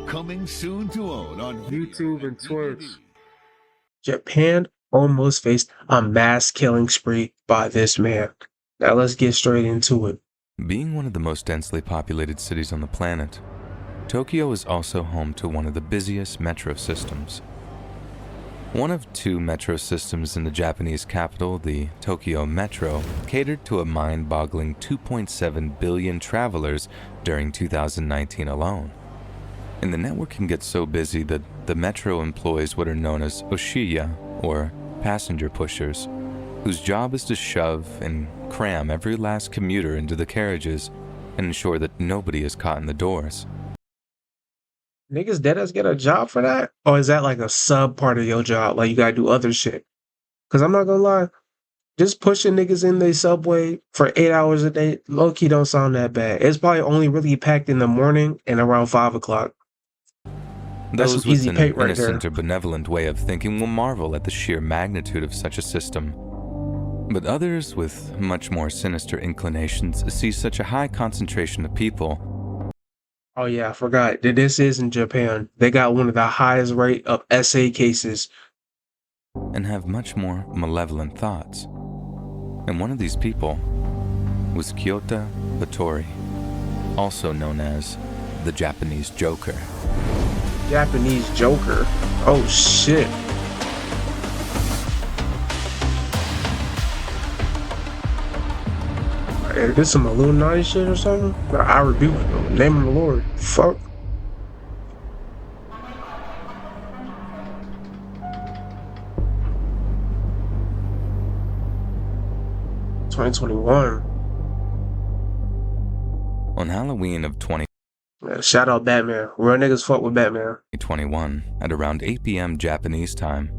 Coming soon to own on YouTube and Twitch. Japan almost faced a mass killing spree by this man. Now let's get straight into it. Being one of the most densely populated cities on the planet, Tokyo is also home to one of the busiest metro systems. One of two metro systems in the Japanese capital, the Tokyo Metro, catered to a mind-boggling 2.7 billion travelers during 2019 alone. And the network can get so busy that the metro employs what are known as oshiya, or passenger pushers, whose job is to shove and cram every last commuter into the carriages and ensure that nobody is caught in the doors. Niggas deadass get a job for that? Or is that like a sub part of your job? Like you gotta do other shit? Cause I'm not gonna lie, just pushing niggas in the subway for 8 hours a day, low-key don't sound that bad. It's probably only really packed in the morning and around 5 o'clock. That's Those some with easy an pay right innocent there. or benevolent way of thinking will marvel at the sheer magnitude of such a system. But others with much more sinister inclinations see such a high concentration of people Oh yeah, I forgot that this is in Japan. They got one of the highest rate of SA cases. and have much more malevolent thoughts. And one of these people was Kyota Hattori, also known as the Japanese Joker. Japanese Joker. Oh shit. Hey, this some Illuminati shit or something? I rebuke them. Name of the Lord. Fuck. "2021. On Halloween of Yeah, shout out Batman. Real niggas fuck with Batman. 2021, at around 8 p.m. Japanese time,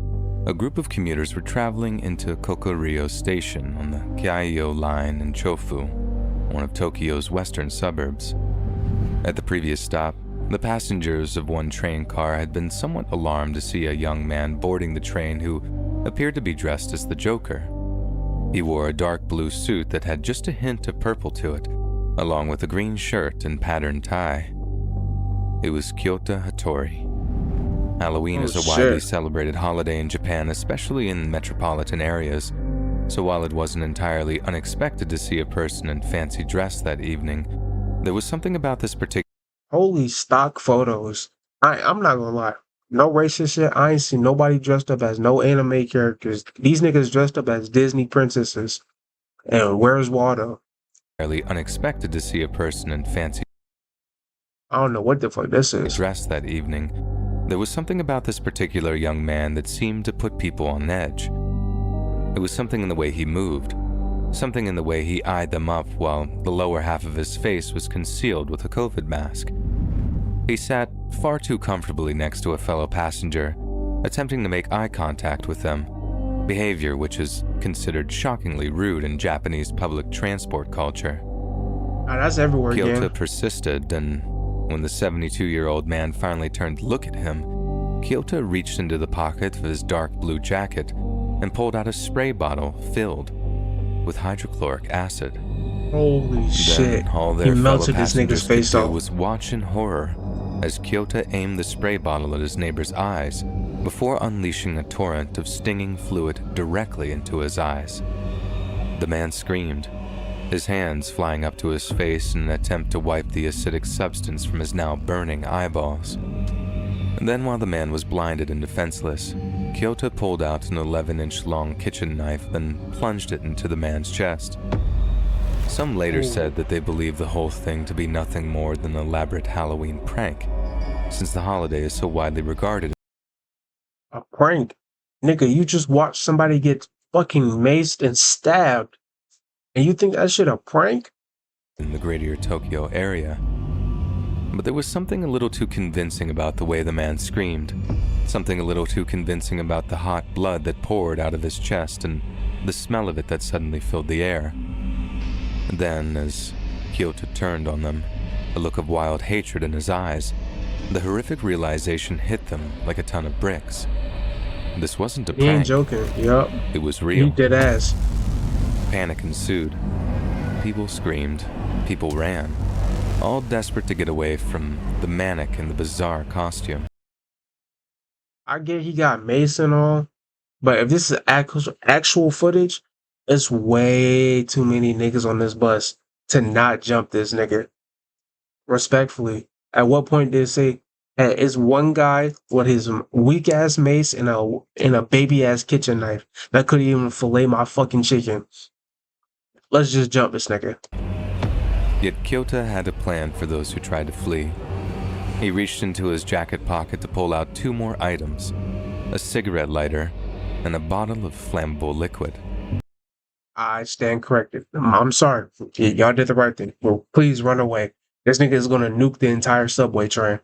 a group of commuters were traveling into Kokoryo Station on the Keiyo Line in Chofu, one of Tokyo's western suburbs. At the previous stop, the passengers of one train car had been somewhat alarmed to see a young man boarding the train who appeared to be dressed as the Joker. He wore a dark blue suit that had just a hint of purple to it, along with a green shirt and patterned tie. It was Kyota Hattori. Halloween is a widely celebrated holiday in Japan, especially in metropolitan areas, so while it wasn't entirely unexpected to see a person in fancy dress that evening, there was something about this particular Holy stock photos. I'm not gonna lie. No racist shit. I ain't seen nobody dressed up as no anime characters. These niggas dressed up as Disney princesses. And where's Waldo? unexpected to see a person in fancy I don't know what the fuck this is. dress that evening. There was something about this particular young man that seemed to put people on edge. It was something in the way he moved, something in the way he eyed them up while the lower half of his face was concealed with a COVID mask. He sat far too comfortably next to a fellow passenger, attempting to make eye contact with them, behavior which is considered shockingly rude in Japanese public transport culture. That's everywhere Kyota again. persisted, and when the 72-year-old man finally turned to look at him, Kyota reached into the pocket of his dark blue jacket and pulled out a spray bottle filled with hydrochloric acid. Holy shit. Then all He their fellow melted this passengers nigga's could face do off. was watch in horror as Kyota aimed the spray bottle at his neighbor's eyes before unleashing a torrent of stinging fluid directly into his eyes. The man screamed, his hands flying up to his face in an attempt to wipe the acidic substance from his now burning eyeballs. And then, while the man was blinded and defenseless, Kyota pulled out an 11-inch long kitchen knife, then plunged it into the man's chest. Some later said that they believed the whole thing to be nothing more than an elaborate Halloween prank, since the holiday is so widely regarded A prank. Nigga, you just watched somebody get fucking maced and stabbed. And you think that shit a prank? in the greater Tokyo area. But there was something a little too convincing about the way the man screamed, something a little too convincing about the hot blood that poured out of his chest and the smell of it that suddenly filled the air. Then, as Kyota turned on them, a look of wild hatred in his eyes, the horrific realization hit them like a ton of bricks. This wasn't a He ain't prank. joking. Yup. It was You real. dead ass. Panic ensued. People screamed. People ran. all desperate to get away from the manic in the bizarre costume. I get he got Mace and all, but if this is actual footage, it's way too many niggas on this bus to not jump this nigga. Respectfully, at what point did it say, "Hey, it's one guy with his weak ass mace and a baby ass kitchen knife that could even fillet my fucking chicken. Let's just jump this nigga." Yet Kyoto had a plan for those who tried to flee. He reached into his jacket pocket to pull out 2 more items, a cigarette lighter and a bottle of flammable liquid. I stand corrected. I'm sorry. Y'all did the right thing. Well, please run away. This nigga is gonna nuke the entire subway train.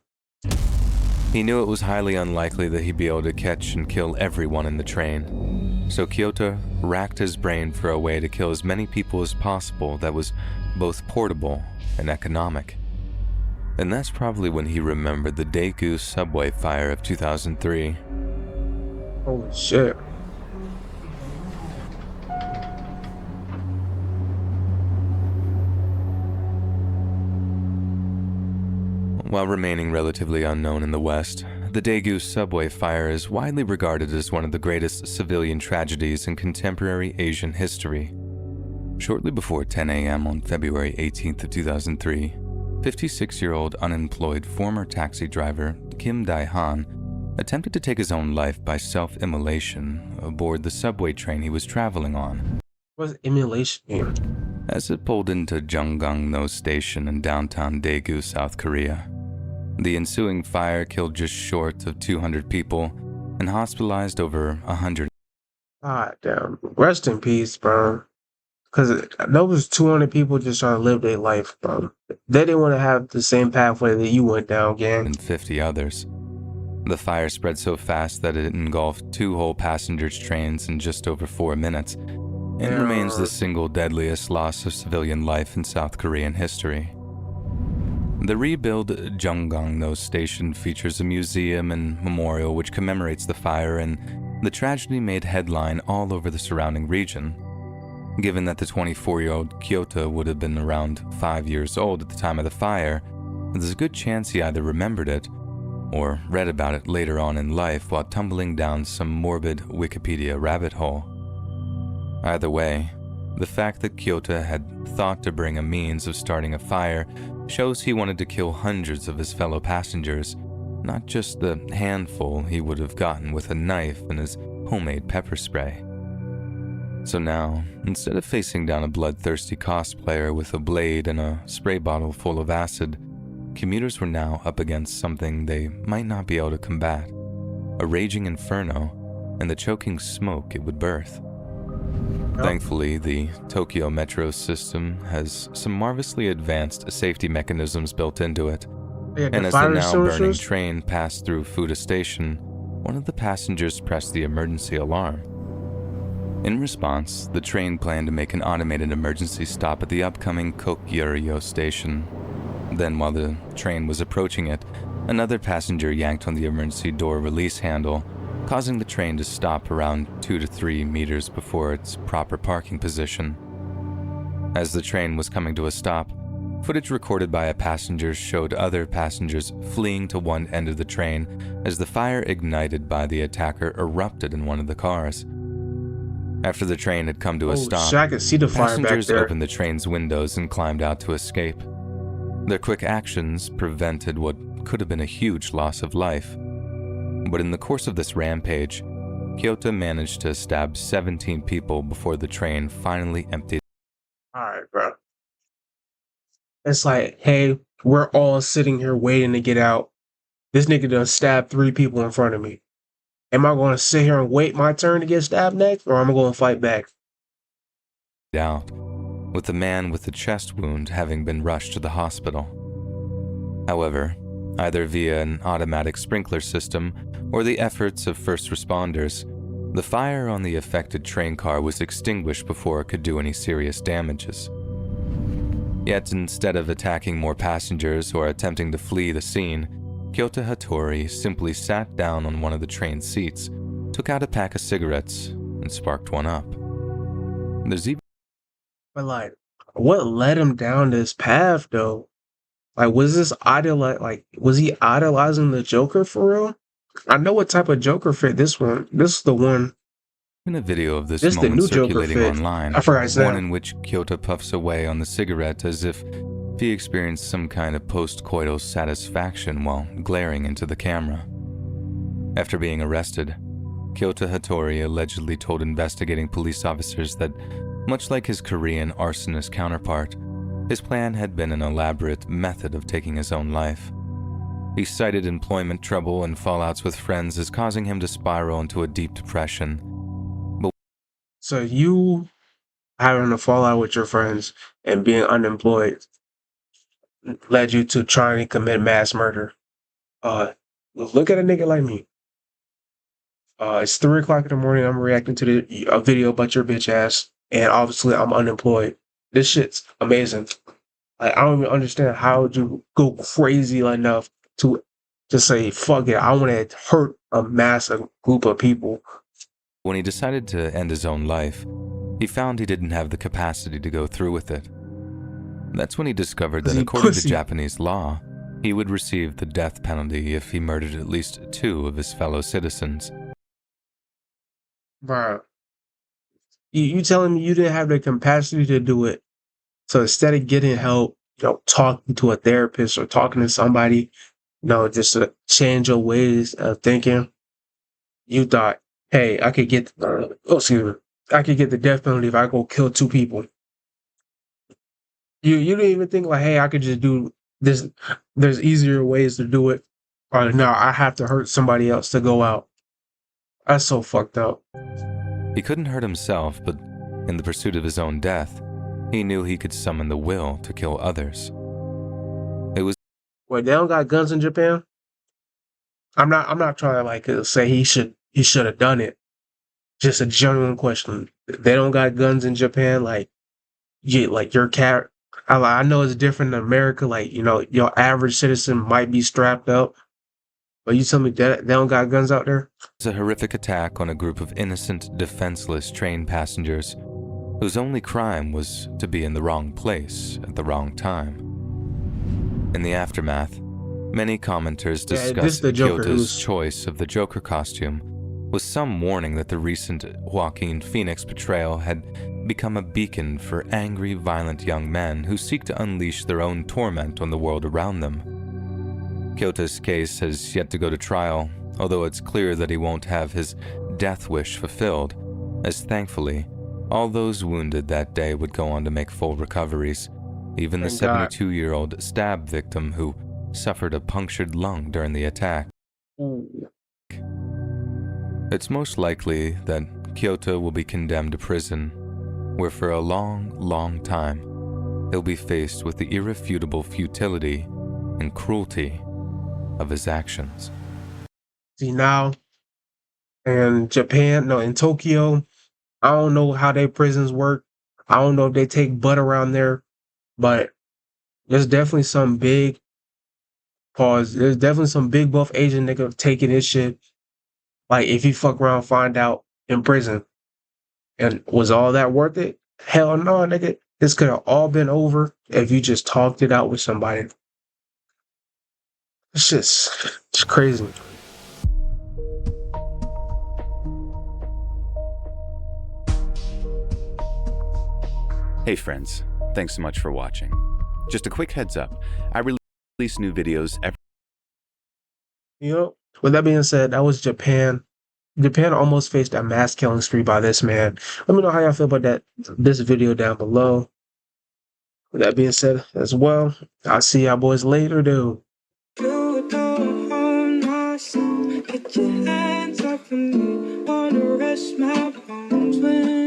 He knew it was highly unlikely that he'd be able to catch and kill everyone in the train, so Kyoto racked his brain for a way to kill as many people as possible that was both portable and economic. And that's probably when he remembered the Daegu subway fire of 2003. Holy shit. While remaining relatively unknown in the West, the Daegu subway fire is widely regarded as one of the greatest civilian tragedies in contemporary Asian history. Shortly before 10 a.m. on February 18th of 2003, 56-year-old unemployed former taxi driver Kim Dae-han attempted to take his own life by self-immolation aboard the subway train he was traveling on. What's immolation mean? As it pulled into Jungang-no Station in downtown Daegu, South Korea. The ensuing fire killed just short of 200 people and hospitalized over 100. God damn. Rest in peace, bro. Because those 200 people just trying to live their life, bro. They didn't want to have the same pathway that you went down, gang. And 50 others. The fire spread so fast that it engulfed 2 whole passengers' trains in just over 4 minutes, and remains the single deadliest loss of civilian life in South Korean history. The rebuilt Jungang-no Station features a museum and memorial which commemorates the fire, and the tragedy made headline all over the surrounding region. Given that the 24-year-old Kyoto would have been around 5 years old at the time of the fire, there's a good chance he either remembered it or read about it later on in life while tumbling down some morbid Wikipedia rabbit hole. Either way, the fact that Kyoto had thought to bring a means of starting a fire shows he wanted to kill hundreds of his fellow passengers, not just the handful he would have gotten with a knife and his homemade pepper spray. So now, instead of facing down a bloodthirsty cosplayer with a blade and a spray bottle full of acid, commuters were now up against something they might not be able to combat: a raging inferno and the choking smoke it would birth. Thankfully, the Tokyo Metro system has some marvelously advanced safety mechanisms built into it, and as the now burning train passed through Fuda Station, one of the passengers pressed the emergency alarm. In response, the train planned to make an automated emergency stop at the upcoming Kokyuryo station. Then, while the train was approaching it, another passenger yanked on the emergency door release handle, causing the train to stop around 2 to 3 meters before its proper parking position. As the train was coming to a stop, footage recorded by a passenger showed other passengers fleeing to one end of the train as the fire ignited by the attacker erupted in one of the cars. After the train had come to a stop, shit, I could see the fire passengers back there. opened the train's windows and climbed out to escape. Their quick actions prevented what could have been a huge loss of life. But in the course of this rampage, Kyoto managed to stab 17 people before the train finally emptied. Alright, bro. It's like, hey, we're all sitting here waiting to get out. This nigga done stabbed 3 people in front of me. Am I going to sit here and wait my turn to get stabbed next, or am I going to fight back? Out, with the man with the chest wound having been rushed to the hospital. However, either via an automatic sprinkler system or the efforts of first responders, the fire on the affected train car was extinguished before it could do any serious damages. Yet instead of attacking more passengers or attempting to flee the scene, Kyoto Hattori simply sat down on one of the train's seats, took out a pack of cigarettes, and sparked one up. There's even... But like, what led him down this path, though? Like, was this was he idolizing the Joker for real? I know what type of Joker fit this one. This is the one. In a video of this This the moment new Joker circulating fit. online, I forgot his one name. in which Kyoto puffs away on the cigarette as if he experienced some kind of post-coital satisfaction while glaring into the camera. After being arrested, Kyoto Hattori allegedly told investigating police officers that, much like his Korean arsonist counterpart, his plan had been an elaborate method of taking his own life. He cited employment trouble and fallouts with friends as causing him to spiral into a deep depression. So you having a fallout with your friends and being unemployed led you to trying to commit mass murder. Look at a nigga like me. It's 3 o'clock in the morning. I'm reacting to a video about your bitch ass, and obviously I'm unemployed. This shit's amazing. Like, I don't even understand how would you go crazy enough to just say fuck it. I want to hurt a massive group of people. When he decided to end his own life, he found he didn't have the capacity to go through with it. That's when he discovered that according to Japanese law, he would receive the death penalty if he murdered at least 2 of his fellow citizens. Bro, you telling me you didn't have the capacity to do it? So instead of getting help, talking to a therapist or talking to somebody, just to change your ways of thinking, you thought, hey, I could get I could get the death penalty if I go kill 2 people. You didn't even think like, hey, I could just do this. There's easier ways to do it. Or no, I have to hurt somebody else to go out. That's so fucked up. He couldn't hurt himself, but in the pursuit of his own death, he knew he could summon the will to kill others. It was... Wait, they don't got guns in Japan? I'm not trying to say he should have done it. Just a genuine question. They don't got guns in Japan, your cat. I know it's different in America. Your average citizen might be strapped up, but you tell me that they don't got guns out there? It was a horrific attack on a group of innocent, defenseless train passengers whose only crime was to be in the wrong place at the wrong time. In the aftermath, many commenters discussed Kyoto's choice of the Joker costume, with some warning that the recent Joaquin Phoenix portrayal had become a beacon for angry, violent young men who seek to unleash their own torment on the world around them. Kyoto's case has yet to go to trial, although it's clear that he won't have his death wish fulfilled, as thankfully, all those wounded that day would go on to make full recoveries, even the 72-year-old stab victim who suffered a punctured lung during the attack. It's most likely that Kyoto will be condemned to prison, where for a long, long time, he'll be faced with the irrefutable futility and cruelty of his actions. See, now, in Tokyo, I don't know how their prisons work. I don't know if they take butt around there, but there's definitely some big there's definitely some big buff Asian nigga taking this shit. Like, if you fuck around, find out in prison. And was all that worth it? Hell no, nigga. This could have all been over if you just talked it out with somebody. It's crazy. Hey friends, thanks so much for watching. Just a quick heads up, I release new videos every... With that being said, that was Japan. Japan almost faced a mass killing spree by this man. Let me know how y'all feel about this video down below. With that being said as well, I'll see y'all boys later, dude. Put your hands up for me, wanna rest my bones when